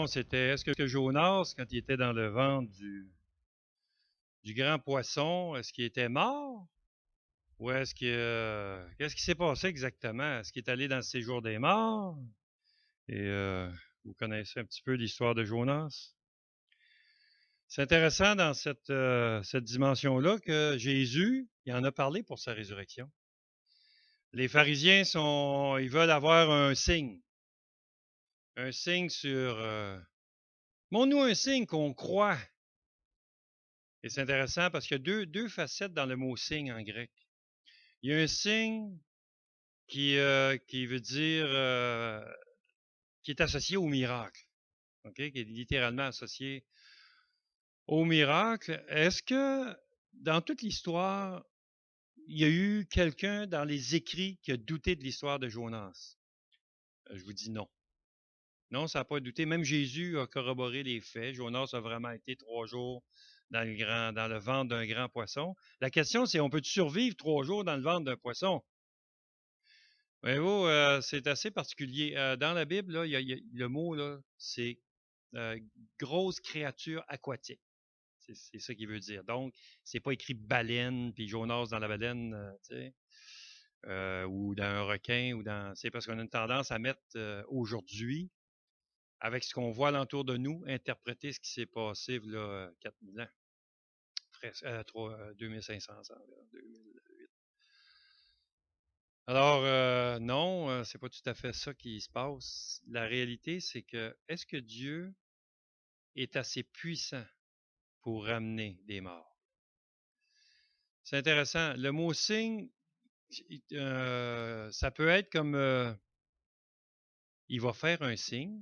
C'était est-ce que Jonas, quand il était dans le ventre du grand poisson, est-ce qu'il était mort? Ou est-ce que qu'est-ce qui s'est passé exactement? Est-ce qu'il est allé dans le séjour des morts? Et vous connaissez un petit peu l'histoire de Jonas? C'est intéressant dans cette dimension-là que Jésus, il en a parlé pour sa résurrection. Les pharisiens ils veulent avoir un signe sur, montre-nous un signe qu'on croit. Et c'est intéressant parce qu'il y a deux facettes dans le mot signe en grec. Il y a un signe qui veut dire, qui est associé au miracle, ok, qui est littéralement associé au miracle. Est-ce que dans toute l'histoire, il y a eu quelqu'un dans les écrits qui a douté de l'histoire de Jonas? Je vous dis non. Non, ça n'a pas douté. Même Jésus a corroboré les faits. Jonas a vraiment été 3 jours dans le ventre d'un grand poisson. La question, c'est on peut survivre 3 jours dans le ventre d'un poisson? Voyez-vous, c'est assez particulier. Dans la Bible, là, le mot, là, c'est euh, grosse créature aquatique. C'est ça qu'il veut dire. Donc, c'est pas écrit baleine, puis Jonas dans la baleine, tu sais, ou dans un requin, c'est parce qu'on a une tendance à mettre aujourd'hui, avec ce qu'on voit alentour de nous, interpréter ce qui s'est passé là, 4000 ans, presque, 2500 ans, environ, 2008. Alors, non, c'est pas tout à fait ça qui se passe. La réalité, c'est que est-ce que Dieu est assez puissant pour ramener des morts? C'est intéressant. Le mot signe, ça peut être comme il va faire un signe,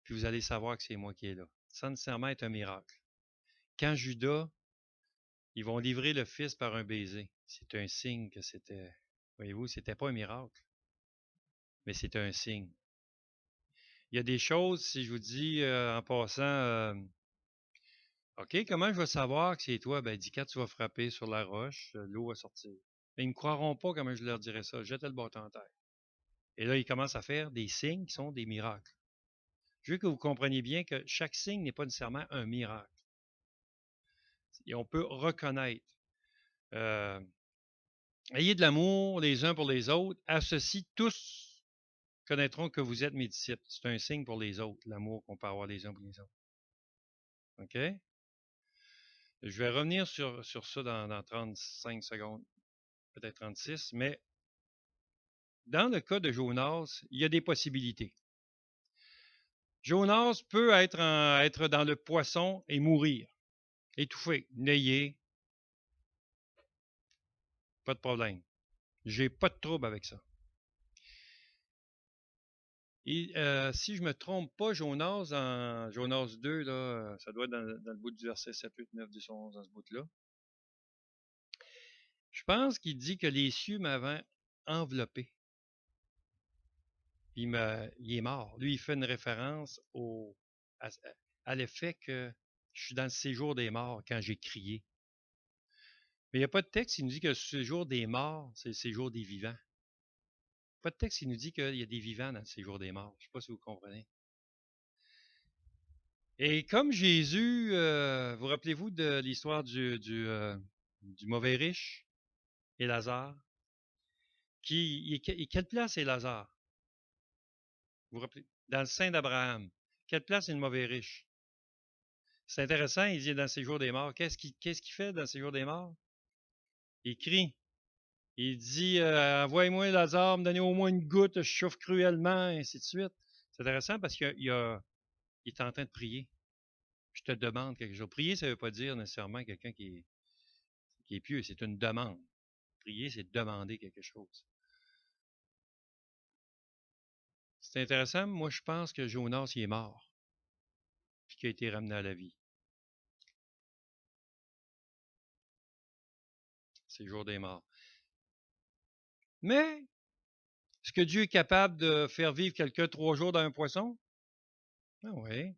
puis vous allez savoir que c'est moi qui est là. Sans nécessairement être un miracle. Quand Judas, ils vont livrer le fils par un baiser, c'est un signe que c'était, voyez-vous, c'était pas un miracle, mais c'était un signe. Il y a des choses, si je vous dis en passant, OK, comment je vais savoir que c'est toi? Ben, dis quand tu vas frapper sur la roche, l'eau va sortir. Mais ils ne me croiront pas comment je leur dirais ça. Jetez le bâton en terre. Et là, ils commencent à faire des signes qui sont des miracles. Je veux que vous compreniez bien que chaque signe n'est pas nécessairement un miracle. Et on peut reconnaître. euh, Ayez de l'amour les uns pour les autres. Associés tous connaîtront que vous êtes mes disciples. C'est un signe pour les autres, l'amour qu'on peut avoir les uns pour les autres. OK? Je vais revenir sur ça dans 35 secondes, peut-être 36, mais dans le cas de Jonas, il y a des possibilités. Jonas peut être dans le poisson et mourir, étouffé, noyé, pas de problème. J'ai pas de trouble avec ça. Et si je me trompe pas, Jonas, en Jonas 2, là, ça doit être dans le bout du verset 7, 8, 9, 10, 11, dans ce bout-là. Je pense qu'il dit que les cieux m'avaient enveloppé. Il est mort. Lui, il fait une référence à, à l'effet que je suis dans le séjour des morts quand j'ai crié. Mais il n'y a pas de texte qui nous dit que le séjour des morts, c'est le séjour des vivants. Pas de texte qui nous dit qu'il y a des vivants dans le séjour des morts. Je ne sais pas si vous comprenez. Et comme Jésus, vous rappelez-vous de l'histoire du mauvais riche et Lazare? Et quelle place est Lazare? Vous vous rappelez? Dans le sein d'Abraham. Quelle place est le mauvais riche? C'est intéressant, il dit dans le séjour des morts. Qu'est-ce qu'il fait dans le séjour des morts? Il crie. Il dit envoyez-moi Lazare, me donnez au moins une goutte, je chauffe cruellement, et ainsi de suite. C'est intéressant parce qu'il est en train de prier. Je te demande quelque chose. Prier, ça ne veut pas dire nécessairement quelqu'un qui est pieux, c'est une demande. Prier, c'est demander quelque chose. C'est intéressant, moi je pense que Jonas il est mort, puis qu'il a été ramené à la vie. C'est le jour des morts. Mais, est-ce que Dieu est capable de faire vivre quelqu'un 3 jours dans un poisson? Ah oui.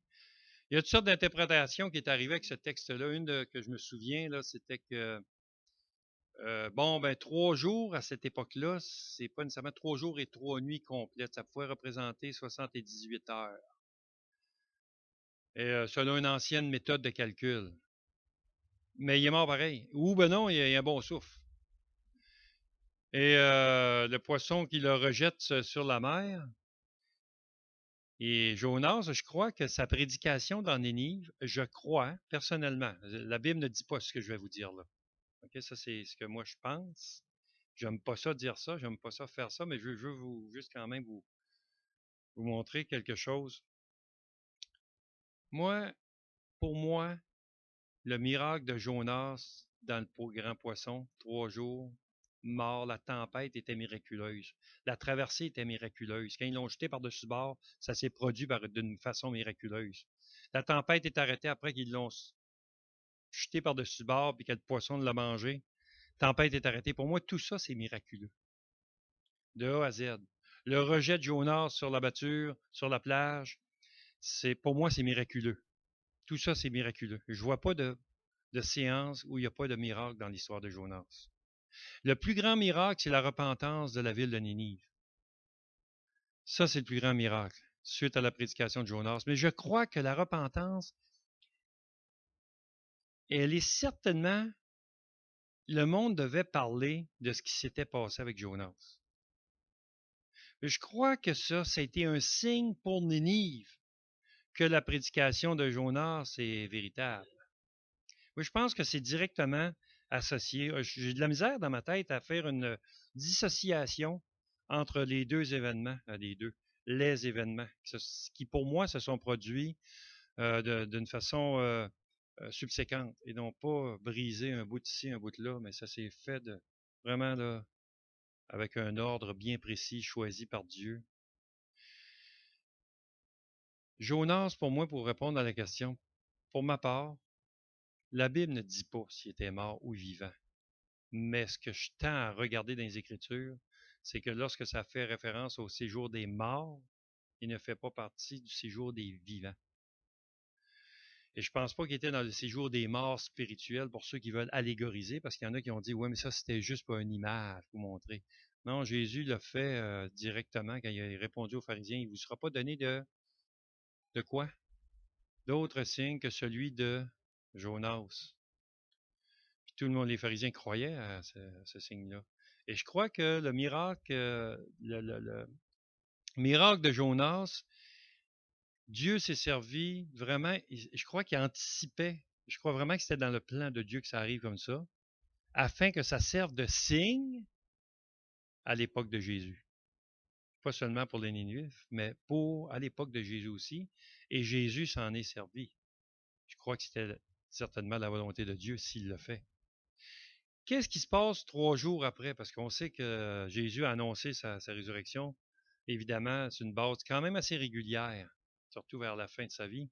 Il y a toutes sortes d'interprétations qui est arrivées avec ce texte-là. Que je me souviens, là, c'était que, bon, ben, 3 jours à cette époque-là, c'est pas nécessairement 3 jours et 3 nuits complètes. Ça pouvait représenter 78 heures. selon une ancienne méthode de calcul. Mais il est mort pareil. Ou ben non, il a un bon souffle. Et le poisson qui le rejette sur la mer. Et Jonas, je crois que sa prédication dans Nénive, je crois, personnellement, la Bible ne dit pas ce que je vais vous dire là. OK, ça c'est ce que moi je pense. J'aime pas ça dire ça, j'aime pas ça faire ça, mais je veux vous juste quand même vous montrer quelque chose. Moi, pour moi, le miracle de Jonas dans le grand poisson, 3 jours, mort, la tempête était miraculeuse. La traversée était miraculeuse. Quand ils l'ont jeté par-dessus bord, ça s'est produit d'une façon miraculeuse. La tempête est arrêtée après qu'ils l'ont jeté par-dessus bord puis que le poisson l'a mangé. La tempête est arrêtée. Pour moi, tout ça, c'est miraculeux. De A à Z. Le rejet de Jonas sur la batture, sur la plage, pour moi, c'est miraculeux. Tout ça, c'est miraculeux. Je vois pas de séance où il n'y a pas de miracle dans l'histoire de Jonas. Le plus grand miracle, c'est la repentance de la ville de Ninive. Ça, c'est le plus grand miracle, suite à la prédication de Jonas. Mais je crois que la repentance, elle est certainement, le monde devait parler de ce qui s'était passé avec Jonas. Mais je crois que ça a été un signe pour Ninive que la prédication de Jonas est véritable. Oui, je pense que c'est directement associé. J'ai de la misère dans ma tête à faire une dissociation entre les deux événements, les événements, qui pour moi se sont produits d'une façon subséquente et non pas brisé un bout ici, un bout de là, mais ça s'est fait vraiment là, avec un ordre bien précis, choisi par Dieu. Jonas, pour moi, pour répondre à la question, pour ma part, la Bible ne dit pas s'il était mort ou vivant. Mais ce que je tends à regarder dans les Écritures, c'est que lorsque ça fait référence au séjour des morts, il ne fait pas partie du séjour des vivants. Et je pense pas qu'il était dans le séjour des morts spirituels pour ceux qui veulent allégoriser, parce qu'il y en a qui ont dit, ouais, mais ça, c'était juste pas une image pour montrer. Non, Jésus l'a fait directement quand il a répondu aux pharisiens, il ne vous sera pas donné de quoi? D'autres signes que celui de Jonas. Puis tout le monde, les pharisiens croyaient à ce signe-là. Et je crois que le miracle, le miracle de Jonas, Dieu s'est servi vraiment, je crois qu'il anticipait, je crois vraiment que c'était dans le plan de Dieu que ça arrive comme ça, afin que ça serve de signe à l'époque de Jésus. Pas seulement pour les Nénives, mais à l'époque de Jésus aussi. Et Jésus s'en est servi. Je crois que c'était certainement la volonté de Dieu s'il le fait. Qu'est-ce qui se passe 3 jours après? Parce qu'on sait que Jésus a annoncé sa résurrection. Évidemment, c'est une base quand même assez régulière, surtout vers la fin de sa vie.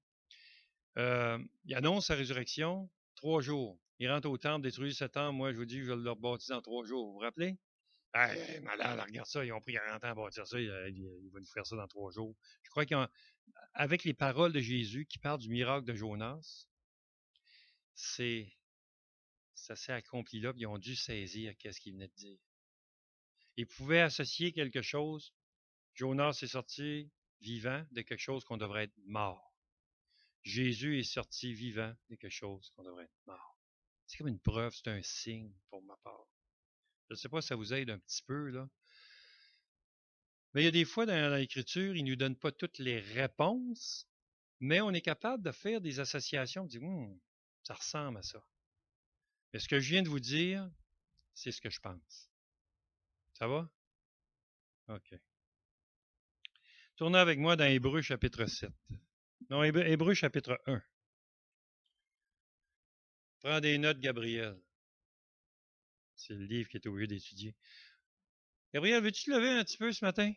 Il annonce sa résurrection 3 jours. Il rentre au temple, détruit ce temple. Moi, je vous dis, je vais le rebâtir dans 3 jours. Vous vous rappelez? Hey, malade, regarde ça. Ils ont pris 40 ans à bâtir ça. Il va nous faire ça dans 3 jours. Je crois qu'avec les paroles de Jésus qui parlent du miracle de Jonas, ça s'est accompli là, puis ils ont dû saisir qu'est-ce qu'il venait de dire. Ils pouvaient associer quelque chose. Jonas est sorti vivant de quelque chose qu'on devrait être mort. Jésus est sorti vivant de quelque chose qu'on devrait être mort. C'est comme une preuve, c'est un signe pour ma part. Je ne sais pas si ça vous aide un petit peu, là. Mais il y a des fois dans l'Écriture, il ne nous donne pas toutes les réponses, mais on est capable de faire des associations, de dire, ça ressemble à ça. Mais ce que je viens de vous dire, c'est ce que je pense. Ça va? OK. Tournez avec moi dans Hébreux chapitre 7. Non, Hébreux chapitre 1. Prends des notes, Gabriel. C'est le livre qui est obligé d'étudier. Gabriel, veux-tu te lever un petit peu ce matin?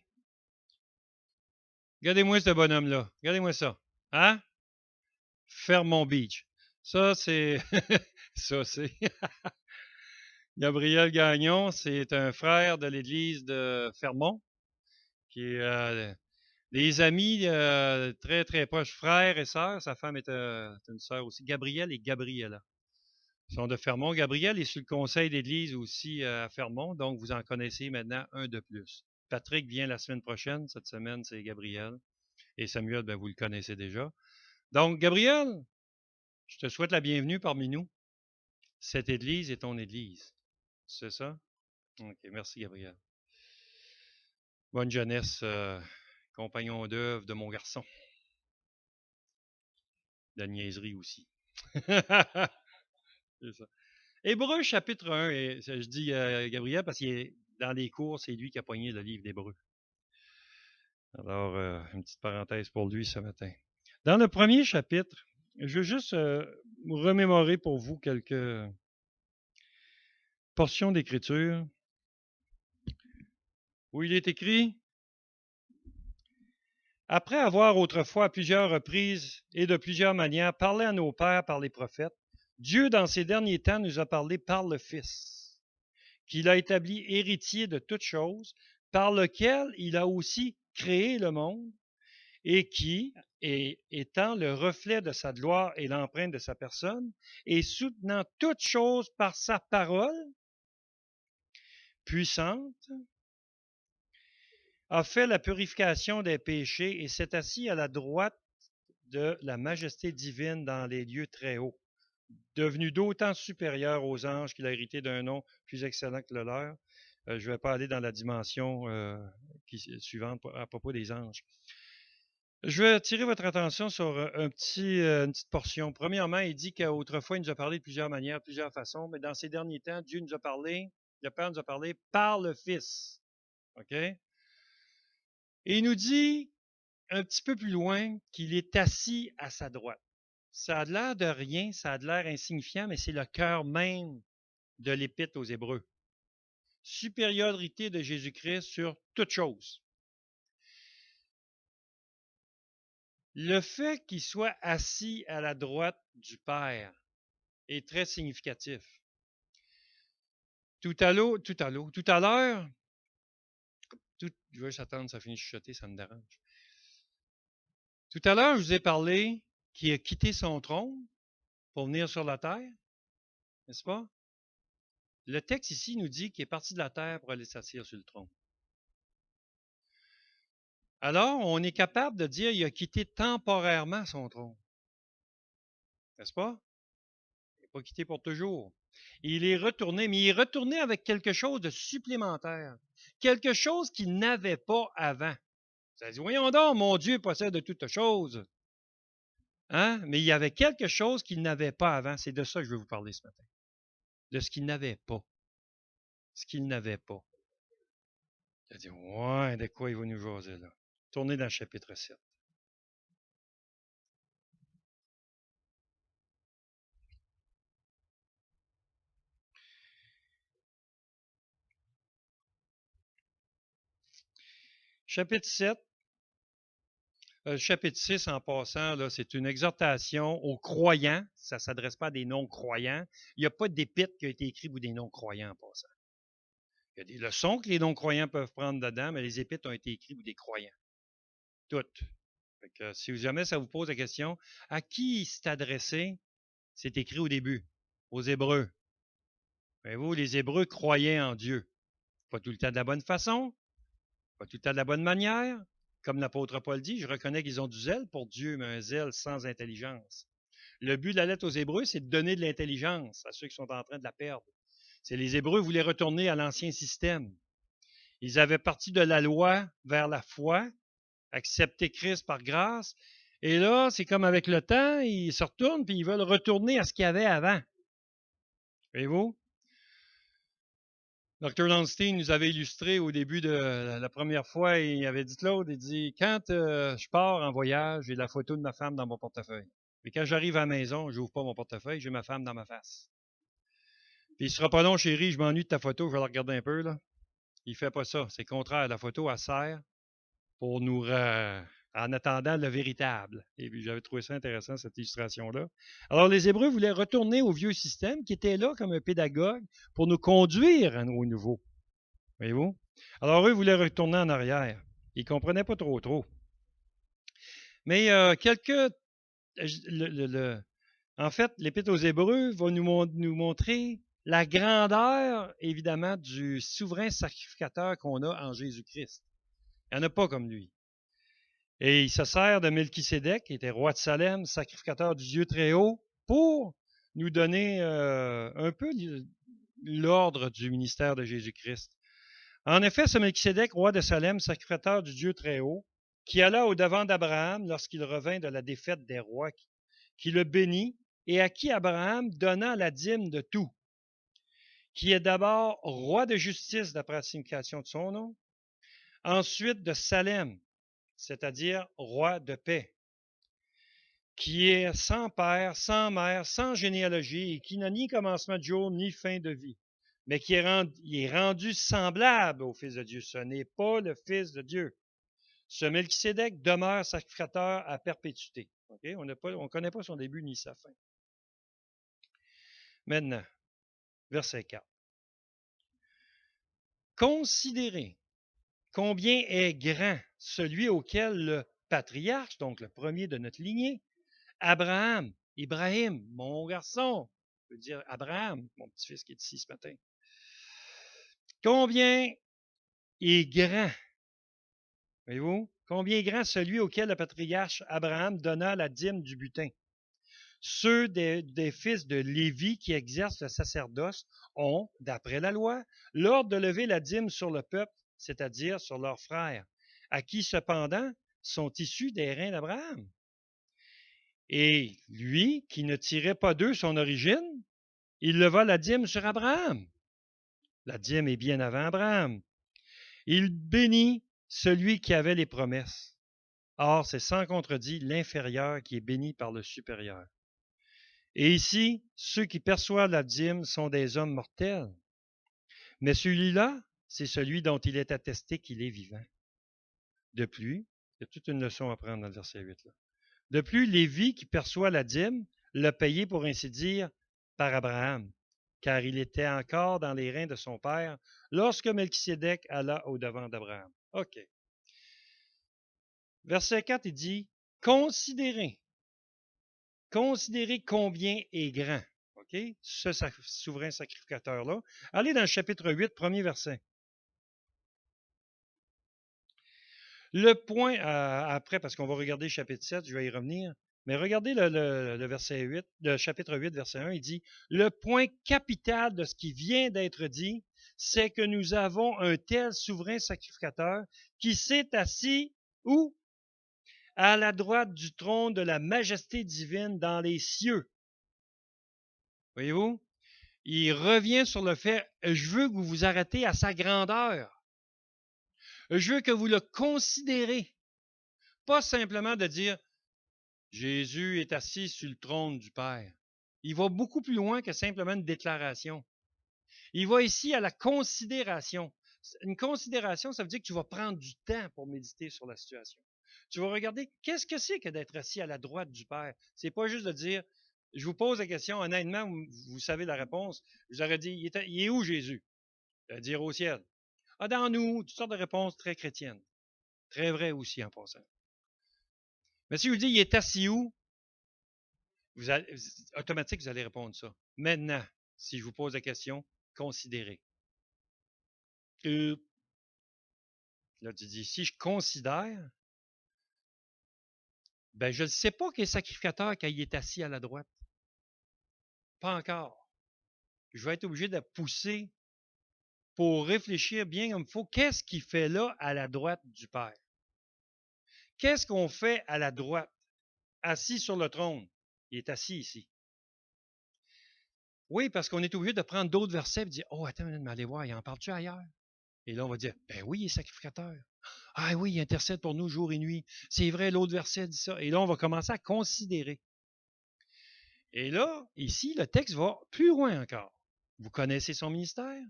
Regardez-moi ce bonhomme-là. Regardez-moi ça. Hein? Fermont Beach. Ça, c'est... ça, c'est... Gabriel Gagnon, c'est un frère de l'église de Fermont, qui est des amis très, très proches, frères et sœurs. Sa femme est une sœur aussi. Gabriel et Gabriella. Ils sont de Fermont. Gabriel est sur le conseil d'église aussi à Fermont, donc vous en connaissez maintenant un de plus. Patrick vient la semaine prochaine. Cette semaine, c'est Gabriel. Et Samuel, ben, vous le connaissez déjà. Donc, Gabriel, je te souhaite la bienvenue parmi nous. Cette église est ton église. C'est ça? OK, merci, Gabriel. Bonne jeunesse, compagnon d'œuvre de mon garçon. De la niaiserie aussi. C'est ça. Hébreux chapitre 1, et je dis Gabriel parce qu'il est dans les cours, c'est lui qui a pogné le livre d'Hébreux. Alors, une petite parenthèse pour lui ce matin. Dans le premier chapitre, je veux juste remémorer pour vous quelques portions d'Écriture où il est écrit « Après avoir autrefois à plusieurs reprises et de plusieurs manières parlé à nos pères par les prophètes, Dieu dans ces derniers temps nous a parlé par le Fils, qu'il a établi héritier de toutes choses, par lequel il a aussi créé le monde, et qui, étant le reflet de sa gloire et l'empreinte de sa personne, et soutenant toutes choses par sa parole puissante, a fait la purification des péchés et s'est assis à la droite de la majesté divine dans les lieux très hauts, devenu d'autant supérieur aux anges qu'il a hérité d'un nom plus excellent que le leur. Je ne vais pas aller dans la dimension suivante à propos des anges. Je vais attirer votre attention sur une petite portion. Premièrement, il dit qu'autrefois, il nous a parlé de plusieurs manières, de plusieurs façons, mais dans ces derniers temps, Dieu nous a parlé, le Père nous a parlé par le Fils. OK? Et il nous dit un petit peu plus loin qu'il est assis à sa droite. Ça a l'air de rien, ça a l'air insignifiant, mais c'est le cœur même de l'Épître aux Hébreux. Supériorité de Jésus-Christ sur toute chose. Le fait qu'il soit assis à la droite du Père est très significatif. Tout à l'heure, je vais s'attendre, ça finit de chuchoter, ça me dérange. Tout à l'heure, je vous ai parlé qu'il a quitté son trône pour venir sur la terre, n'est-ce pas? Le texte ici nous dit qu'il est parti de la terre pour aller s'asseoir sur le trône. Alors, on est capable de dire qu'il a quitté temporairement son trône. N'est-ce pas? Il n'est pas quitté pour toujours. Il est retourné, mais il est retourné avec quelque chose de supplémentaire. Quelque chose qu'il n'avait pas avant. Vous allez dire, voyons donc, mon Dieu possède de toutes choses. Hein? Mais il y avait quelque chose qu'il n'avait pas avant. C'est de ça que je vais vous parler ce matin. De ce qu'il n'avait pas. Ce qu'il n'avait pas. Vous allez dire, ouais, de quoi il va nous jaser là? Tournez dans le chapitre 7. Chapitre 7, chapitre 6 en passant, là, c'est une exhortation aux croyants. Ça ne s'adresse pas à des non-croyants. Il n'y a pas d'épître qui a été écrit pour des non-croyants en passant. Il y a des leçons que les non-croyants peuvent prendre dedans, mais les épîtres ont été écrits pour des croyants. Toutes. Fait que, si jamais ça vous pose la question, à qui c'est adressé? C'est écrit au début, aux Hébreux. Mais vous, les Hébreux croyaient en Dieu. Pas tout le temps de la bonne façon, pas tout le temps de la bonne manière. Comme l'apôtre Paul dit, je reconnais qu'ils ont du zèle pour Dieu, mais un zèle sans intelligence. Le but de la lettre aux Hébreux, c'est de donner de l'intelligence à ceux qui sont en train de la perdre. C'est les Hébreux voulaient retourner à l'ancien système. Ils avaient parti de la loi vers la foi, accepter Christ par grâce. Et là, c'est comme avec le temps, ils se retournent puis ils veulent retourner à ce qu'il y avait avant. Voyez-vous? Dr. Landstein nous avait illustré au début de la première fois, il avait dit Claude, il dit, quand je pars en voyage, j'ai la photo de ma femme dans mon portefeuille. Mais quand j'arrive à la maison, je n'ouvre pas mon portefeuille, j'ai ma femme dans ma face. Puis il sera pas long, chérie, je m'ennuie de ta photo, je vais la regarder un peu, là. Il fait pas ça. C'est le contraire. La photo, elle sert pour nous en attendant le véritable. Et puis, j'avais trouvé ça intéressant, cette illustration-là. Alors, les Hébreux voulaient retourner au vieux système qui était là comme un pédagogue pour nous conduire au nouveau. Voyez-vous? Alors, eux voulaient retourner en arrière. Ils ne comprenaient pas trop. Mais en fait, l'Épître aux Hébreux va nous montrer la grandeur, évidemment, du souverain sacrificateur qu'on a en Jésus-Christ. Il n'y en a pas comme lui. Et il se sert de Melchisédek, qui était roi de Salem, sacrificateur du Dieu très haut, pour nous donner un peu l'ordre du ministère de Jésus-Christ. En effet, ce Melchisédek, roi de Salem, sacrificateur du Dieu très haut, qui alla au-devant d'Abraham lorsqu'il revint de la défaite des rois, qui le bénit, et à qui Abraham donna la dîme de tout, qui est d'abord roi de justice d'après la signification de son nom, ensuite de Salem, c'est-à-dire roi de paix, qui est sans père, sans mère, sans généalogie, et qui n'a ni commencement de jour, ni fin de vie, mais qui est rendu semblable au Fils de Dieu. Ce n'est pas le Fils de Dieu. Ce Melchisédek demeure sacrificateur à perpétuité. Okay? On ne connaît pas son début ni sa fin. Maintenant, verset 4. Considérez combien est grand celui auquel le patriarche, donc le premier de notre lignée, Abraham, Ibrahim, mon garçon, je veux dire Abraham, mon petit-fils qui est ici ce matin. Combien est grand, voyez-vous, combien est grand celui auquel le patriarche Abraham donna la dîme du butin. Ceux des fils de Lévi qui exercent le sacerdoce ont, d'après la loi, l'ordre de lever la dîme sur le peuple, c'est-à-dire sur leurs frères, à qui cependant sont issus des reins d'Abraham. Et lui, qui ne tirait pas d'eux son origine, il leva la dîme sur Abraham. La dîme est bien avant Abraham. Il bénit celui qui avait les promesses. Or, c'est sans contredit l'inférieur qui est béni par le supérieur. Et ici, ceux qui perçoivent la dîme sont des hommes mortels. Mais celui-là, c'est celui dont il est attesté qu'il est vivant. De plus, il y a toute une leçon à prendre dans le verset 8. Là. De plus, Lévi, qui perçoit la dîme, l'a payé, pour ainsi dire, par Abraham, car il était encore dans les reins de son père lorsque Melchisédek alla au-devant d'Abraham. OK. Verset 4, il dit, considérez combien est grand. OK? Ce souverain sacrificateur-là. Allez dans le chapitre 8, premier verset. Le point, après, parce qu'on va regarder le chapitre 7, je vais y revenir, mais regardez le verset 8, le chapitre 8, verset 1, il dit, le point capital de ce qui vient d'être dit, c'est que nous avons un tel souverain sacrificateur qui s'est assis où? À la droite du trône de la majesté divine dans les cieux. Voyez-vous? Il revient sur le fait, je veux que vous vous arrêtez à sa grandeur. Je veux que vous le considérez. Pas simplement de dire, Jésus est assis sur le trône du Père. Il va beaucoup plus loin que simplement une déclaration. Il va ici à la considération. Une considération, ça veut dire que tu vas prendre du temps pour méditer sur la situation. Tu vas regarder, qu'est-ce que c'est que d'être assis à la droite du Père? C'est pas juste de dire, je vous pose la question, honnêtement, vous savez la réponse. Je vous aurais dit, il est où Jésus? Je vais dire au ciel. Ah, dans nous, toutes sortes de réponses très chrétiennes. Très vraies aussi en passant. Mais si je vous dis, il est assis où? Automatique, vous allez répondre ça. Maintenant, si je vous pose la question, considérez. Là, tu dis, si je considère, ben je ne sais pas qu'il est sacrificateur quand il est assis à la droite. Pas encore. Je vais être obligé de pousser pour réfléchir bien comme il faut. Qu'est-ce qu'il fait là à la droite du Père? Qu'est-ce qu'on fait à la droite? Assis sur le trône. Il est assis ici. Oui, parce qu'on est obligé de prendre d'autres versets et dire, oh, attends, mais allez voir, il en parle-tu ailleurs? Et là, on va dire, ben oui, il est sacrificateur. Ah oui, il intercède pour nous jour et nuit. C'est vrai, l'autre verset dit ça. Et là, on va commencer à considérer. Et là, ici, le texte va plus loin encore. Vous connaissez son ministère?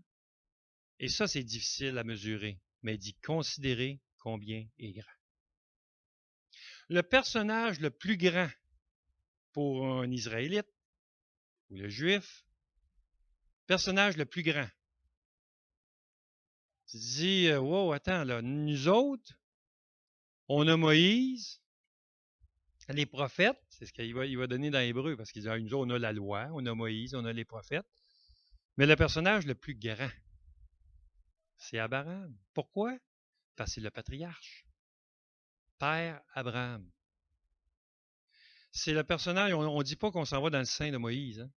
Et ça, c'est difficile à mesurer. Mais il dit, considérez combien est grand. Le personnage le plus grand pour un Israélite ou le Juif, personnage le plus grand. Tu te dis, wow, attends, là, nous autres, on a Moïse, les prophètes, c'est ce qu'il va donner dans l'Hébreu, parce qu'il dit, nous autres, on a la loi, on a Moïse, on a les prophètes. Mais le personnage le plus grand, c'est Abraham. Pourquoi? Parce que c'est le patriarche. père Abraham. C'est le personnage, on ne dit pas qu'on s'en va dans le sein de Moïse, hein?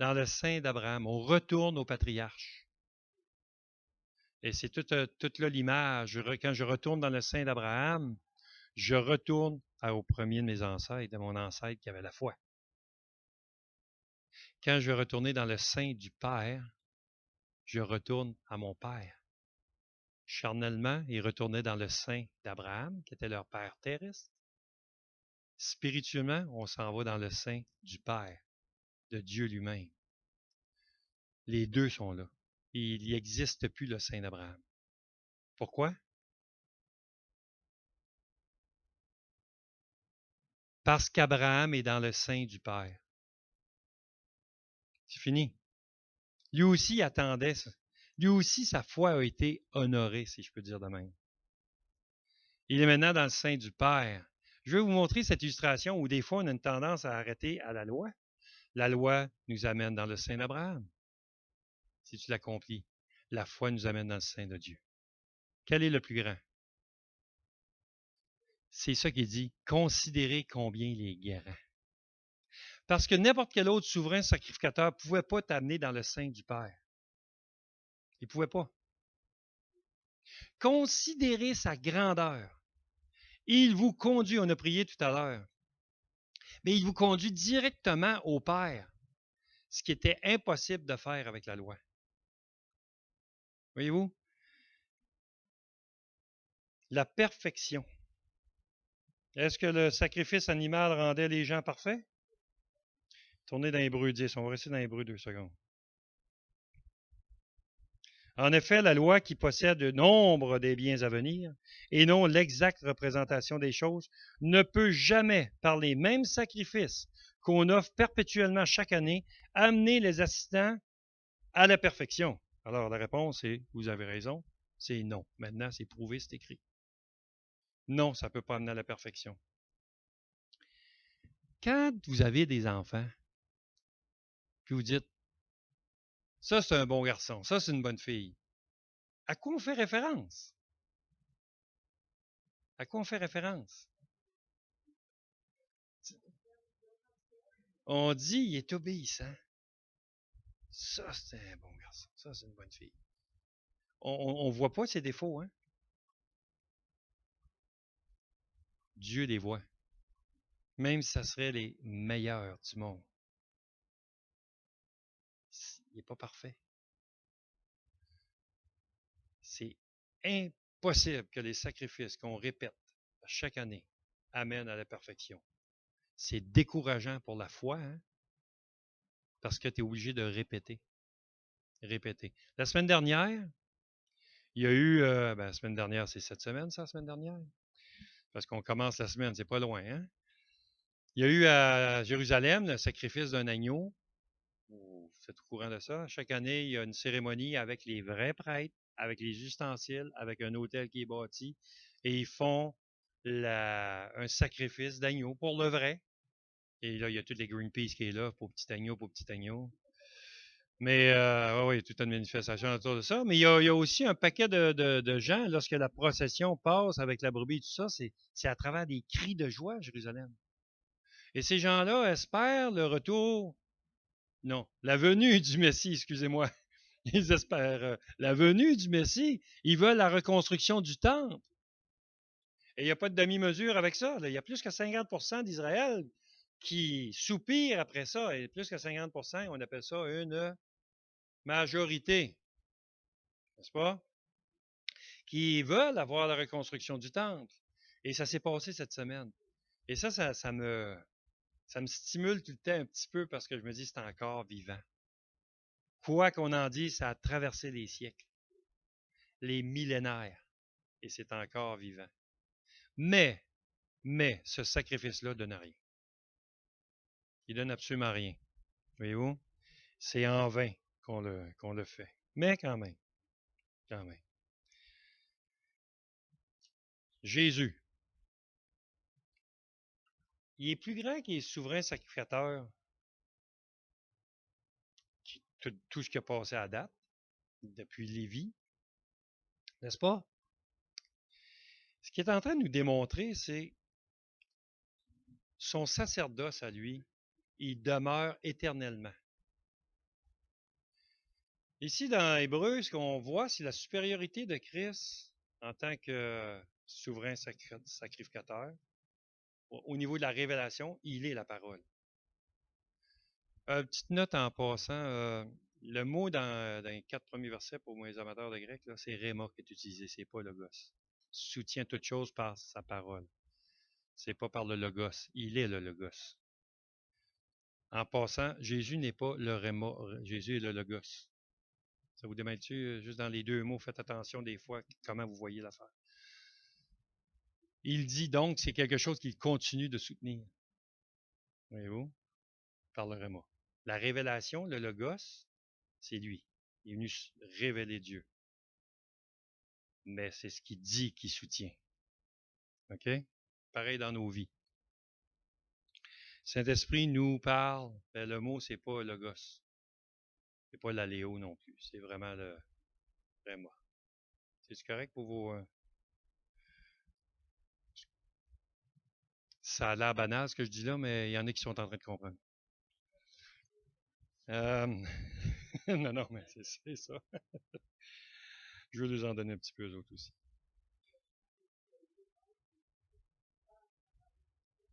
Dans le sein d'Abraham. On retourne au patriarche. Et c'est toute là l'image. Quand je retourne dans le sein d'Abraham, je retourne au premier de mes ancêtres, de mon ancêtre qui avait la foi. Quand je vais retourner dans le sein du Père, je retourne à mon Père. Charnellement, ils retournaient dans le sein d'Abraham, qui était leur Père terrestre. Spirituellement, on s'en va dans le sein du Père, de Dieu lui-même. Les deux sont là. Et il n'existe plus le sein d'Abraham. Pourquoi? Parce qu'Abraham est dans le sein du Père. C'est fini. Lui aussi attendait ça. Lui aussi, sa foi a été honorée, si je peux dire de même. Il est maintenant dans le sein du Père. Je vais vous montrer cette illustration où des fois on a une tendance à arrêter à la loi. La loi nous amène dans le sein d'Abraham. Si tu l'accomplis, la foi nous amène dans le sein de Dieu. Quel est le plus grand? C'est ça qu'il dit. Considérez combien il est grand. Parce que n'importe quel autre souverain sacrificateur ne pouvait pas t'amener dans le sein du Père. Il ne pouvait pas. Considérez sa grandeur. Il vous conduit, on a prié tout à l'heure, mais il vous conduit directement au Père, ce qui était impossible de faire avec la loi. Voyez-vous? La perfection. Est-ce que le sacrifice animal rendait les gens parfaits? Tournez dans Hébreux 10. On va rester dans Hébreux 2 secondes. En effet, la loi qui possède le nombre des biens à venir et non l'exacte représentation des choses ne peut jamais, par les mêmes sacrifices qu'on offre perpétuellement chaque année, amener les assistants à la perfection. Alors la réponse est, vous avez raison, c'est non. Maintenant, c'est prouvé, c'est écrit. Non, ça ne peut pas amener à la perfection. Quand vous avez des enfants, puis vous dites, ça c'est un bon garçon, ça c'est une bonne fille, à quoi on fait référence? À quoi on fait référence? On dit, il est obéissant. Ça, c'est un bon garçon. Ça, c'est une bonne fille. On ne voit pas ses défauts, hein? Dieu les voit. Même si ça serait les meilleurs du monde. Il n'est pas parfait. C'est impossible que les sacrifices qu'on répète chaque année amènent à la perfection. C'est décourageant pour la foi, hein? Parce que tu es obligé de répéter. Répéter. La semaine dernière, il y a eu, la semaine dernière, c'est cette semaine, ça, la semaine dernière? Parce qu'on commence la semaine, c'est pas loin, hein? Il y a eu à Jérusalem le sacrifice d'un agneau. Vous êtes au courant de ça? Chaque année, il y a une cérémonie avec les vrais prêtres, avec les ustensiles, avec un autel qui est bâti, et ils font un sacrifice d'agneau pour le vrai. Et là, il y a toutes les Greenpeace qui est là, pour petit agneau, pour petit agneau. Mais oui, il y a toute une manifestation autour de ça. Mais il y a aussi un paquet de gens, lorsque la procession passe avec la brebis et tout ça, c'est à travers des cris de joie à Jérusalem. Et ces gens-là espèrent le retour, non, la venue du Messie, excusez-moi. Ils espèrent la venue du Messie. Ils veulent la reconstruction du temple. Et il n'y a pas de demi-mesure avec ça. Là. Il y a plus que 50% d'Israël qui soupirent après ça. Et plus que 50%, on appelle ça une majorité. N'est-ce pas? Qui veulent avoir la reconstruction du temple. Et ça s'est passé cette semaine. Et ça me stimule tout le temps un petit peu parce que je me dis c'est encore vivant. Quoi qu'on en dise, ça a traversé les siècles, les millénaires, et c'est encore vivant. Mais, ce sacrifice-là donne rien. Il donne absolument rien. Voyez-vous? C'est en vain qu'on le fait. Mais quand même, quand même. Jésus, il est plus grand qu'il est souverain sacrificateur, tout ce qui a passé à date, depuis Lévi, n'est-ce pas? Ce qu'il est en train de nous démontrer, c'est son sacerdoce à lui, il demeure éternellement. Ici, dans Hébreu, ce qu'on voit, c'est la supériorité de Christ en tant que souverain sacrificateur. Au niveau de la révélation, il est la parole. Petite note en passant, le mot dans les 4 premiers versets pour les amateurs de grec, c'est Réma qui est utilisé, c'est pas Logos. Soutient toute chose par sa parole. C'est pas par le Logos, il est le Logos. En passant, Jésus n'est pas le Réma, Jésus est le Logos. Ça vous démêle-tu, juste dans les deux mots, faites attention des fois comment vous voyez l'affaire. Il dit donc, c'est quelque chose qu'il continue de soutenir. Voyez-vous? Par le Réma. La révélation, le Logos, c'est lui. Il est venu révéler Dieu. Mais c'est ce qu'il dit qu'il soutient. OK? Pareil dans nos vies. Saint-Esprit nous parle, mais le mot, c'est pas Logos. C'est pas l'aléo non plus. C'est vraiment le Réma. C'est correct pour vos... Ça a l'air banal ce que je dis là, mais il y en a qui sont en train de comprendre. Non, non, mais c'est ça. Je veux les en donner un petit peu aux autres aussi.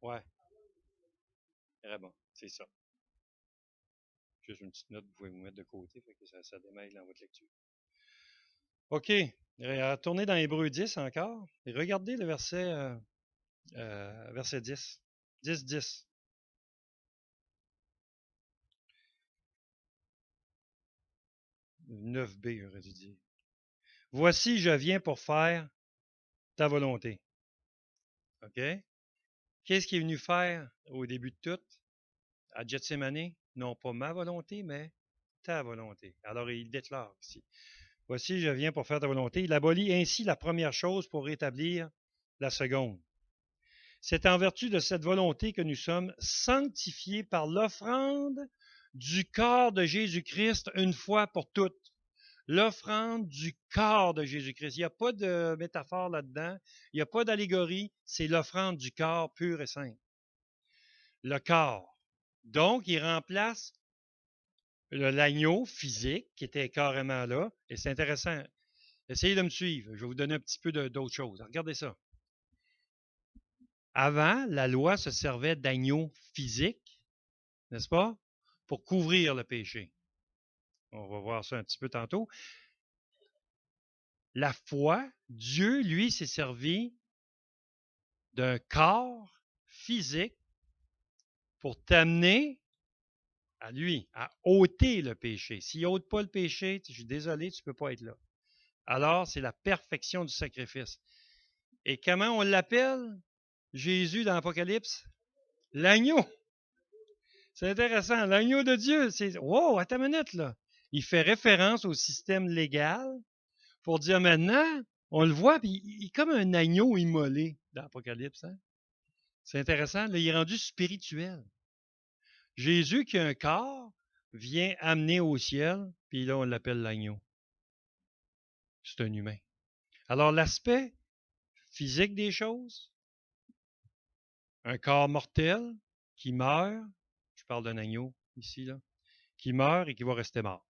Ouais, très bon, c'est ça. Juste une petite note, vous pouvez vous mettre de côté, fait que ça démêle dans votre lecture. OK, retournez dans Hébreu 10 encore, et regardez le verset 10. 10, 10. « 9b, j'aurais dû dire. Voici, je viens pour faire ta volonté. » OK? Qu'est-ce qu'il est venu faire au début de tout? À Gethsémani? Non pas ma volonté, mais ta volonté. Alors, il déclare ici. Voici, je viens pour faire ta volonté. Il abolit ainsi la première chose pour rétablir la seconde. C'est en vertu de cette volonté que nous sommes sanctifiés par l'offrande du corps de Jésus-Christ une fois pour toutes. L'offrande du corps de Jésus-Christ. Il n'y a pas de métaphore là-dedans. Il n'y a pas d'allégorie. C'est l'offrande du corps pur et simple. Le corps. Donc, il remplace l'agneau physique qui était carrément là. Et c'est intéressant. Essayez de me suivre. Je vais vous donner un petit peu d'autres choses. Regardez ça. Avant, la loi se servait d'agneaux physiques, n'est-ce pas, pour couvrir le péché. On va voir ça un petit peu tantôt. La foi, Dieu, lui, s'est servi d'un corps physique pour t'amener à lui, à ôter le péché. S'il n'ôte pas le péché, je suis désolé, tu ne peux pas être là. Alors, c'est la perfection du sacrifice. Et comment on l'appelle, Jésus, dans l'Apocalypse? L'agneau. C'est intéressant. L'agneau de Dieu, c'est... Wow, attends une minute, là. Il fait référence au système légal pour dire maintenant, on le voit, puis il est comme un agneau immolé dans l'Apocalypse. Hein? C'est intéressant. Là, il est rendu spirituel. Jésus, qui a un corps, vient amener au ciel, puis là, on l'appelle l'agneau. C'est un humain. Alors, l'aspect physique des choses, un corps mortel qui meurt, je parle d'un agneau ici, là, qui meurt et qui va rester mort.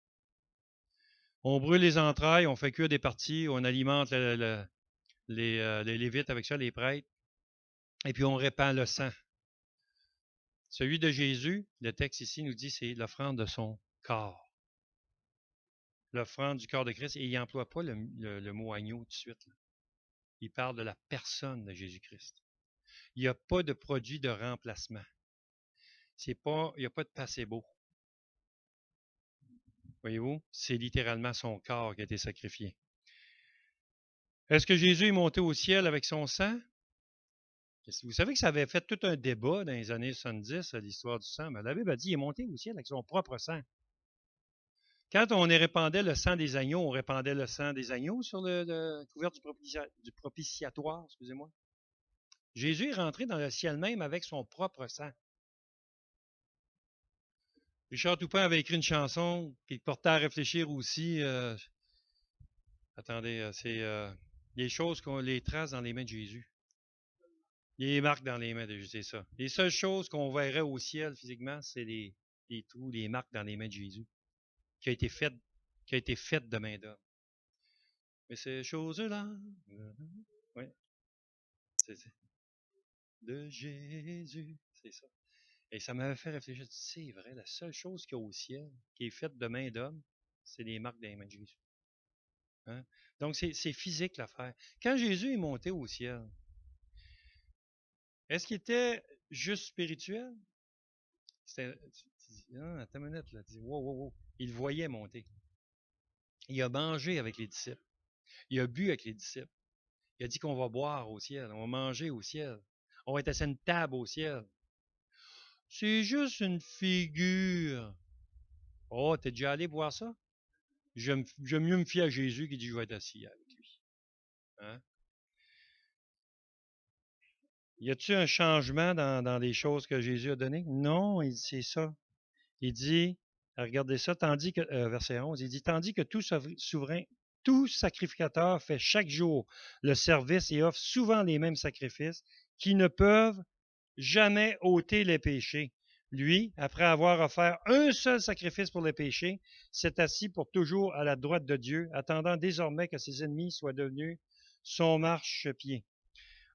On brûle les entrailles, on fait cuire des parties, on alimente les lévites avec ça, les prêtres, et puis on répand le sang. Celui de Jésus, le texte ici nous dit, c'est l'offrande de son corps. L'offrande du corps de Christ, et il n'emploie pas le mot agneau tout de suite. Là. Il parle de la personne de Jésus-Christ. Il n'y a pas de produit de remplacement. Il n'y a pas de placebo. Voyez-vous, c'est littéralement son corps qui a été sacrifié. Est-ce que Jésus est monté au ciel avec son sang? Vous savez que ça avait fait tout un débat dans les années 70, l'histoire du sang. Mais la Bible a dit qu'il est monté au ciel avec son propre sang. Quand on répandait le sang des agneaux, on répandait le sang des agneaux sur le couvert du propitiatoire, excusez-moi. Jésus est rentré dans le ciel même avec son propre sang. Richard Toupin avait écrit une chanson qui portait à réfléchir aussi. Attendez, c'est Les choses qu'on les trace dans les mains de Jésus. Les marques dans les mains de Jésus, c'est ça. Les seules choses qu'on verrait au ciel physiquement, c'est les trous, les marques dans les mains de Jésus, qui a été faite de main d'homme. Mais ces choses-là, oui, c'est de Jésus, c'est ça. Et ça m'avait fait réfléchir, c'est vrai, la seule chose qu'il y a au ciel, qui est faite de main d'homme, c'est les marques dans les mains de Jésus. Hein? Donc, c'est physique l'affaire. Quand Jésus est monté au ciel, est-ce qu'il était juste spirituel? Tu dis, non, attends une minute, là. Tu dis, wow, wow, wow. Il voyait monter. Il a mangé avec les disciples. Il a bu avec les disciples. Il a dit qu'on va boire au ciel, on va manger au ciel. On va être assis à une table au ciel. C'est juste une figure. Oh, t'es déjà allé voir ça? J'aime mieux me fier à Jésus qui dit je vais être assis avec lui. Hein? Y a-t-il un changement dans les choses que Jésus a données? Non, c'est ça. Il dit, regardez ça, tandis que, verset 11, il dit, tandis que tout souverain, tout sacrificateur fait chaque jour le service et offre souvent les mêmes sacrifices qui ne peuvent jamais ôter les péchés. Lui, après avoir offert un seul sacrifice pour les péchés, s'est assis pour toujours à la droite de Dieu, attendant désormais que ses ennemis soient devenus son marchepied.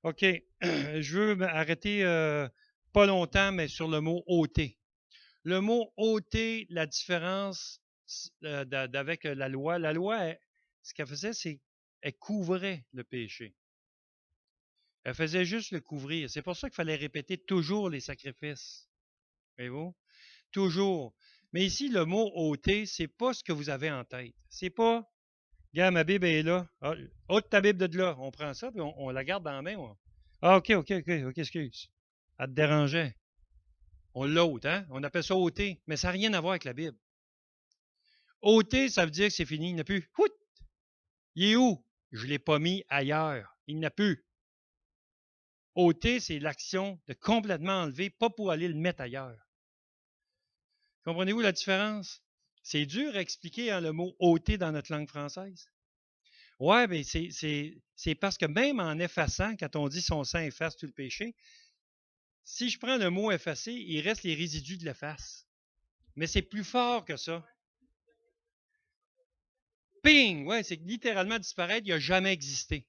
OK, je veux m'arrêter pas longtemps, mais sur le mot ôter. Le mot ôter, la différence avec la loi, ce qu'elle faisait, c'est qu'elle couvrait le péché. Elle faisait juste le couvrir. C'est pour ça qu'il fallait répéter toujours les sacrifices. Voyez-vous? Toujours. Mais ici, le mot ôter, c'est pas ce que vous avez en tête. C'est pas, regarde, ma Bible est là. Ah, ôte ta Bible de là. On prend ça, puis on la garde dans la main. Ah, OK, excuse. Elle te dérangeait. On l'ôte, hein? On appelle ça ôter, mais ça n'a rien à voir avec la Bible. Ôter, ça veut dire que c'est fini, il n'y en a plus. Hout! Il est où? Je ne l'ai pas mis ailleurs. Il n'y en a plus. Ôter, c'est l'action de complètement enlever, pas pour aller le mettre ailleurs. Comprenez-vous la différence? C'est dur à expliquer le mot ôter dans notre langue française. Ouais, mais c'est parce que même en effaçant, quand on dit son sang efface tout le péché, si je prends le mot effacer, il reste les résidus de l'efface. Mais c'est plus fort que ça. Ping! Ouais, c'est littéralement disparaître, il n'a jamais existé.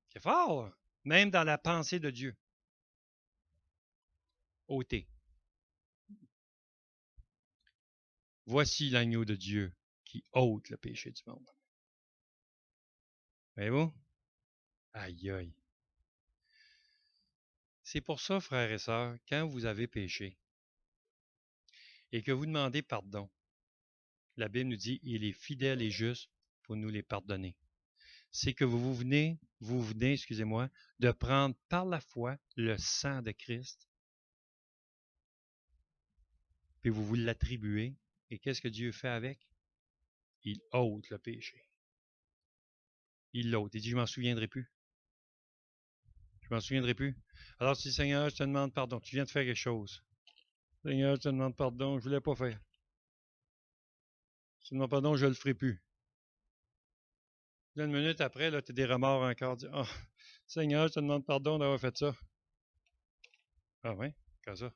C'est fort, même dans la pensée de Dieu. Ôter. Voici l'agneau de Dieu qui ôte le péché du monde. Voyez-vous? Aïe, aïe. C'est pour ça, frères et sœurs, quand vous avez péché et que vous demandez pardon, la Bible nous dit il est fidèle et juste pour nous les pardonner. C'est que vous venez, excusez-moi, de prendre par la foi le sang de Christ, puis vous l'attribuez, et qu'est-ce que Dieu fait avec? Il ôte le péché. Il l'ôte. Il dit, je m'en souviendrai plus. Je m'en souviendrai plus. Alors tu dis, Seigneur, je te demande pardon. Tu viens de faire quelque chose. Seigneur, je te demande pardon, je ne voulais pas faire. Je te demande pardon, je ne le ferai plus. Là, une minute après, tu as des remords encore. Dis, oh, Seigneur, je te demande pardon d'avoir fait ça. Ah ouais, comme ça.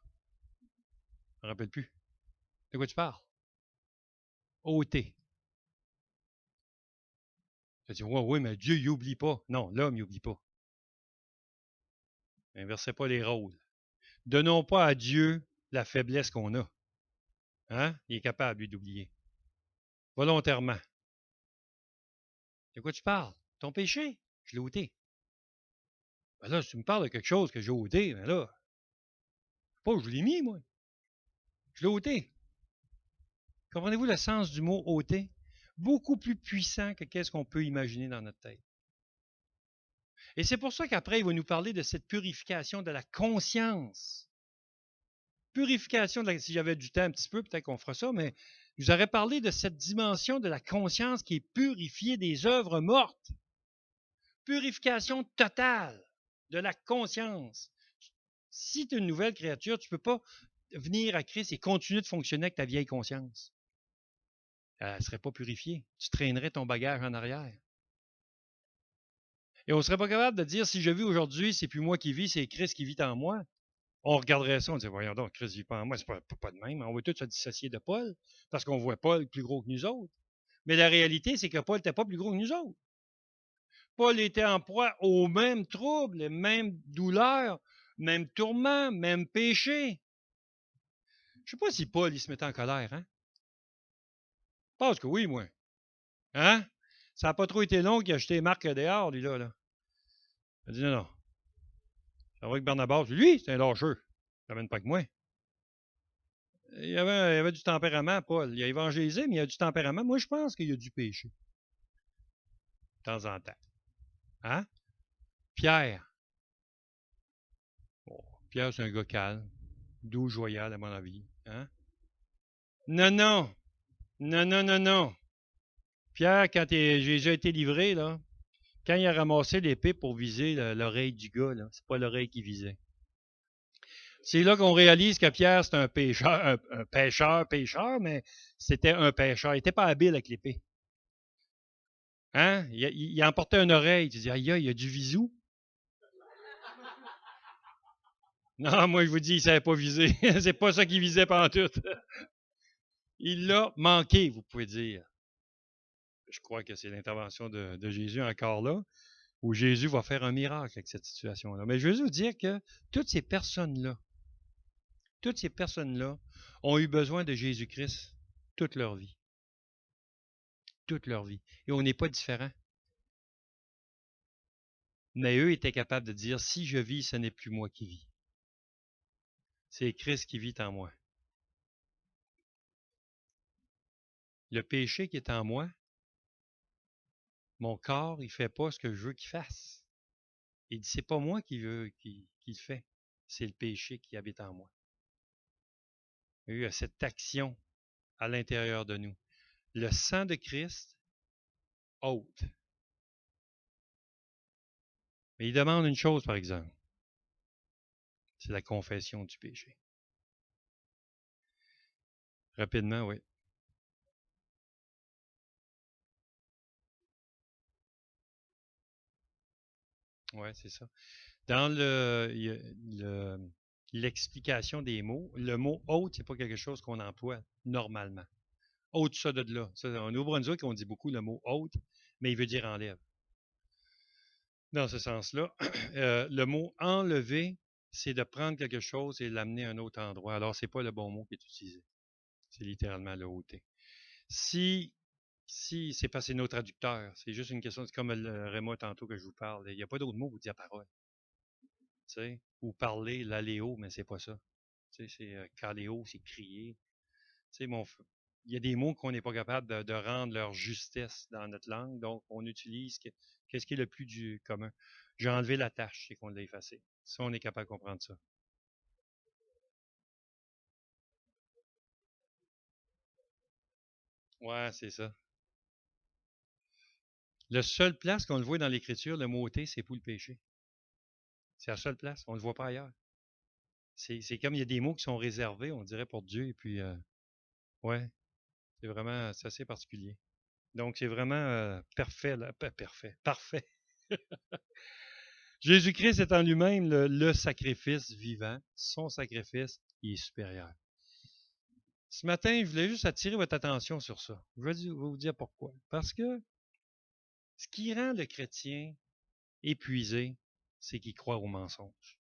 Je ne me rappelle plus. De quoi tu parles? Ôter. Tu dis, ouais, oui, mais Dieu, il n'oublie pas. Non, l'homme, il n'oublie pas. Inversez pas les rôles. Donnons pas à Dieu la faiblesse qu'on a. Hein? Il est capable, lui, d'oublier. Volontairement. De quoi tu parles? Ton péché? Je l'ai ôté. Ben là, si tu me parles de quelque chose que j'ai ôté, ben là, pas que je l'ai mis, moi. Je l'ai ôté. Comprenez-vous le sens du mot ôter? Beaucoup plus puissant que qu'est-ce qu'on peut imaginer dans notre tête. Et c'est pour ça qu'après, il va nous parler de cette purification de la conscience. Purification, si j'avais du temps un petit peu, peut-être qu'on fera ça, mais je vous aurais parlé de cette dimension de la conscience qui est purifiée des œuvres mortes. Purification totale de la conscience. Si tu es une nouvelle créature, tu ne peux pas venir à Christ et continuer de fonctionner avec ta vieille conscience. Elle ne serait pas purifiée. Tu traînerais ton bagage en arrière. Et on ne serait pas capable de dire, si je vis aujourd'hui, c'est plus moi qui vis, c'est Christ qui vit en moi. On regarderait ça, on dirait, voyons donc, Christ ne vit pas en moi, c'est pas de même. On va tous se dissocier de Paul, parce qu'on voit Paul plus gros que nous autres. Mais la réalité, c'est que Paul n'était pas plus gros que nous autres. Paul était en proie aux mêmes troubles, les mêmes douleurs, même tourments, même péchés. Je ne sais pas si Paul, il se mettait en colère, hein? Je pense que oui, moi. Hein? Ça n'a pas trop été long qu'il a jeté Marc dehors, lui, là. Il a dit, non, non. Ça va que Barnabas, lui, c'est un lâcheux. Ça n'amène pas que moi. Il avait du tempérament, Paul. Il a évangélisé, mais il a du tempérament. Moi, je pense qu'il y a du péché. De temps en temps. Hein? Pierre. Bon, Pierre, c'est un gars calme, doux, joyal, à mon avis. Hein? Non, non. Non, non, non, non. Pierre, quand Jésus a été livré, là, quand il a ramassé l'épée pour viser l'oreille du gars, là, c'est pas l'oreille qu'il visait. C'est là qu'on réalise que Pierre, c'est un pêcheur, un pêcheur, mais c'était un pêcheur. Il n'était pas habile avec l'épée. Hein? Il emportait une oreille. Tu dis, aïe, il y a du visou. Non, moi, je vous dis, il ne savait pas viser. C'est pas ça qu'il visait pendant tout. Il l'a manqué, vous pouvez dire. Je crois que c'est l'intervention de Jésus encore là, où Jésus va faire un miracle avec cette situation-là. Mais je veux vous dire que toutes ces personnes-là ont eu besoin de Jésus-Christ toute leur vie. Toute leur vie. Et on n'est pas différents. Mais eux étaient capables de dire, si je vis, ce n'est plus moi qui vis. C'est Christ qui vit en moi. Le péché qui est en moi, mon corps, il ne fait pas ce que je veux qu'il fasse. Il dit, c'est pas moi qui le fait. C'est le péché qui habite en moi. Il y a cette action à l'intérieur de nous. Le sang de Christ ôte. Mais il demande une chose, par exemple. C'est la confession du péché. Rapidement, oui. Oui, c'est ça. Dans l'explication des mots, le mot ôte, c'est pas quelque chose qu'on emploie normalement. Ôte ça de là. Ça, en Nouveau-Brunswick, on dit beaucoup le mot ôte, mais il veut dire enlève. Dans ce sens-là, le mot enlever, c'est de prendre quelque chose et l'amener à un autre endroit. Alors, c'est pas le bon mot qui est utilisé. C'est littéralement le ôter. Si c'est pas c'est nos traducteurs, c'est juste une question, c'est comme le Réma tantôt que je vous parle. Il n'y a pas d'autre mot pour dire parole. Tu sais, ou parler, l'aléo, mais c'est pas ça. Tu sais, c'est caléo, c'est crier. Tu sais, il y a des mots qu'on n'est pas capable de rendre leur justesse dans notre langue, donc on utilise qu'est-ce qui est le plus du commun. J'ai enlevé la tâche, c'est qu'on l'a effacé. Ça, on est capable de comprendre ça. Ouais, c'est ça. La seule place qu'on le voit dans l'Écriture, le mot ôter, c'est pour le péché. C'est la seule place. On ne le voit pas ailleurs. C'est comme il y a des mots qui sont réservés, on dirait, pour Dieu. Et puis, ouais, c'est assez particulier. Donc, c'est vraiment parfait, là. Parfait. Jésus-Christ est en lui-même le sacrifice vivant. Son sacrifice, il est supérieur. Ce matin, je voulais juste attirer votre attention sur ça. Je vais vous dire pourquoi. Parce que ce qui rend le chrétien épuisé, c'est qu'il croit au mensonge.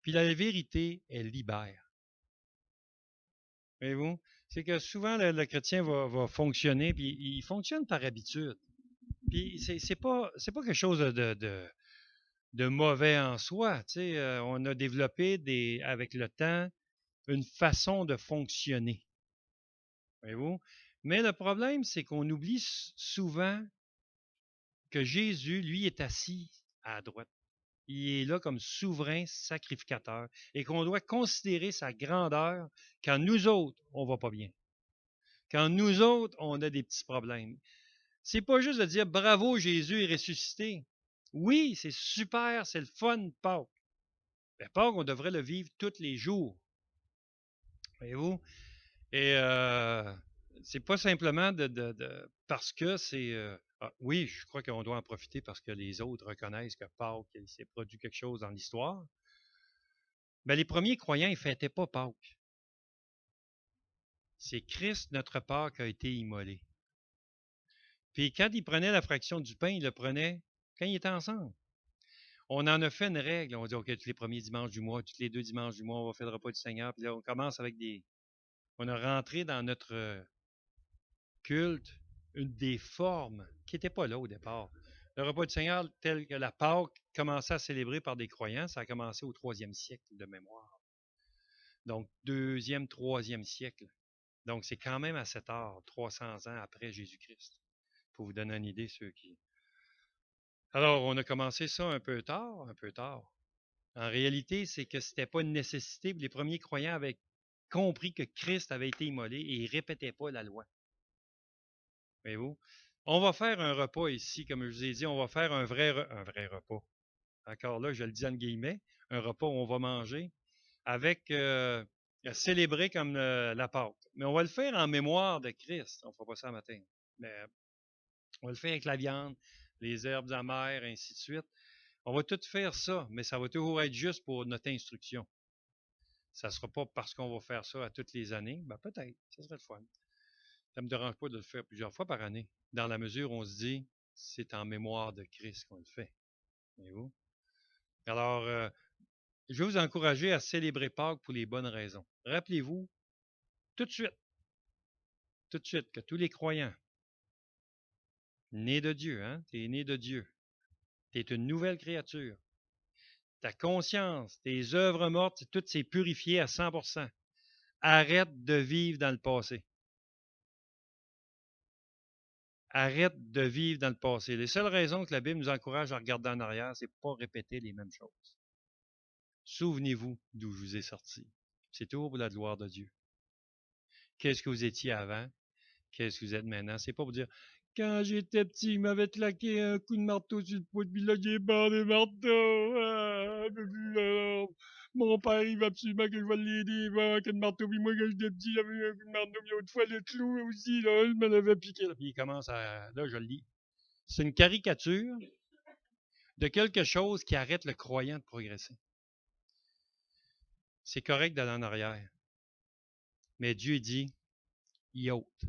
Puis la vérité, elle libère. Voyez-vous? C'est que souvent, le chrétien va fonctionner, puis il fonctionne par habitude. Puis c'est pas quelque chose de mauvais en soi. Tu sais, on a développé avec le temps une façon de fonctionner. Voyez-vous? Mais le problème, c'est qu'on oublie souvent que Jésus, lui, est assis à droite. Il est là comme souverain sacrificateur et qu'on doit considérer sa grandeur quand nous autres, on va pas bien. Quand nous autres, on a des petits problèmes. C'est pas juste de dire bravo, Jésus est ressuscité. Oui, c'est super, c'est le fun, Pâques. Mais Pâques, on devrait le vivre tous les jours. Voyez-vous? Et c'est pas simplement parce que Ah, oui, je crois qu'on doit en profiter parce que les autres reconnaissent que Pâques, il s'est produit quelque chose dans l'histoire. Mais les premiers croyants, ils ne fêtaient pas Pâques. C'est Christ, notre Pâques, qui a été immolé. Puis quand ils prenaient la fraction du pain, ils le prenaient quand ils étaient ensemble. On en a fait une règle. On dit, OK, tous les premiers dimanches du mois, tous les 2 dimanches du mois, on va faire le repas du Seigneur. Puis là, on commence avec des... On a rentré dans notre culte une des formes qui n'était pas là au départ. Le repas du Seigneur, tel que la Pâque commençait à célébrer par des croyants, ça a commencé au 3e siècle de mémoire. Donc, 2e, 3e siècle. Donc, c'est quand même assez tard, 300 ans après Jésus-Christ. Pour vous donner une idée, ceux qui... Alors, on a commencé ça un peu tard, un peu tard. En réalité, c'est que ce n'était pas une nécessité. Les premiers croyants avaient compris que Christ avait été immolé et ils ne répétaient pas la loi. Voyez-vous? On va faire un repas ici, comme je vous ai dit, on va faire un vrai repas. Encore là, je le dis en guillemets, un repas où on va manger avec célébrer comme la Pâque. Mais on va le faire en mémoire de Christ. On ne fera pas ça matin. Mais on va le faire avec la viande, les herbes amères, ainsi de suite. On va tout faire ça, mais ça va toujours être juste pour notre instruction. Ça ne sera pas parce qu'on va faire ça à toutes les années. Ben peut-être, ça serait le fun. Ça ne me dérange pas de le faire plusieurs fois par année, dans la mesure où on se dit, c'est en mémoire de Christ qu'on le fait. Voyez-vous? Alors, je vais vous encourager à célébrer Pâques pour les bonnes raisons. Rappelez-vous, tout de suite, que tous les croyants, nés de Dieu, hein, tu es né de Dieu, tu es une nouvelle créature. Ta conscience, tes œuvres mortes, tout s'est purifié à 100%. Arrête de vivre dans le passé. Arrête de vivre dans le passé. Les seules raisons que la Bible nous encourage à regarder en arrière, c'est pas répéter les mêmes choses. Souvenez-vous d'où je vous ai sorti. C'est tout pour la gloire de Dieu. Qu'est-ce que vous étiez avant? Qu'est-ce que vous êtes maintenant? C'est pas pour dire quand j'étais petit, il m'avait claqué un coup de marteau sur le poids, puis là, j'ai barre de marteau. Mon père, il va absolument que je vais l'aider. Avec le marteau, puis moi, quand j'étais petit, j'avais eu un coup de marteau, puis l'autre fois, le clou aussi, là, je me l'avais piqué. Là. Puis il commence à. Là, je le lis. C'est une caricature de quelque chose qui arrête le croyant de progresser. C'est correct d'aller en arrière. Mais Dieu dit, il ôte.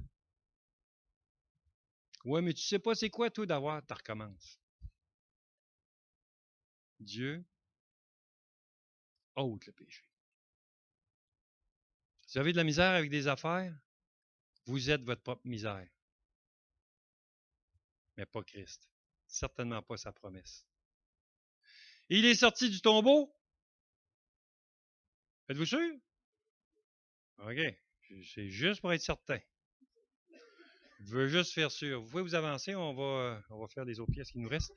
Ouais, mais tu sais pas c'est quoi, toi, d'avoir, tu recommences. Dieu ôte le péché. Si vous avez de la misère avec des affaires, vous êtes votre propre misère. Mais pas Christ. Certainement pas sa promesse. Et il est sorti du tombeau? Êtes-vous sûr? OK. C'est juste pour être certain. Je veux juste faire sûr. Vous pouvez vous avancer, on va faire les autres pièces qui nous restent.